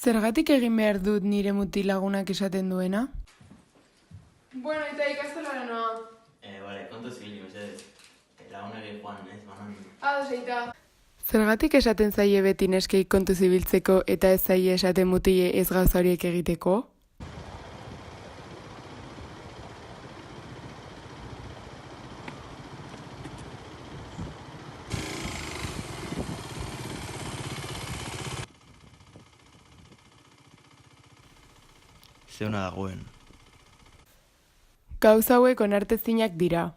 Zergatik egin behar dut nire mutilagunak esaten duena? Bueno, eta ikastolara noa. Bale, kontu zibili, mesedez. Lagunak joan, ez, banan. Zeita. Zergatik esaten zaie beti neskei kontu zibiltzeko eta ez zaie esaten mutile ez gauza horiek egiteko? Zeuna dagoen. Gauza hauek onartezinak dira.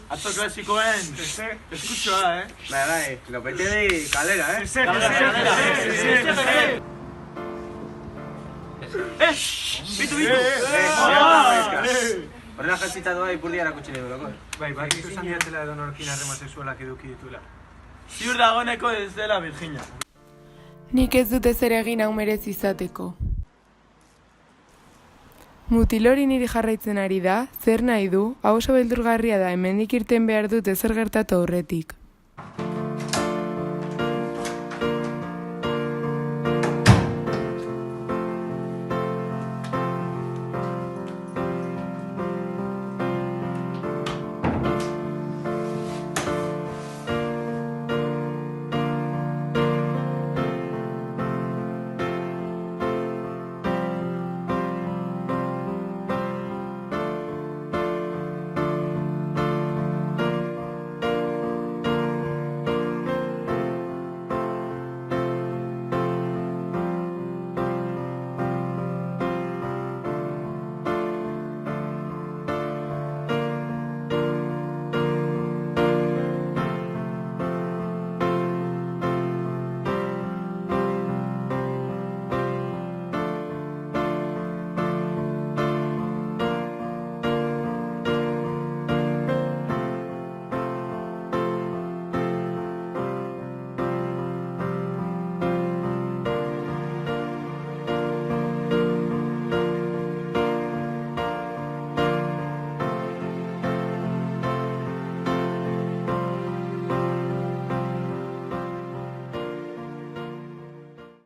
Atzo klasikoen, eskutxoa, Bai, lopete di kalera, Bitu! Horrela jantzita doa ipurdia erakutsi nahi durako. Bai, bakitu zan diatela edo norkin harrema sexualak eduki dituela. Ziur dagoeneko ez dela Virginia. Nik ez dut ezer egin hau merez izateko. Mutil hori niri jarraitzen ari da, zer nahi du, hau oso beldurgarria da, hemendik irten behar dut ezer gertatu aurretik.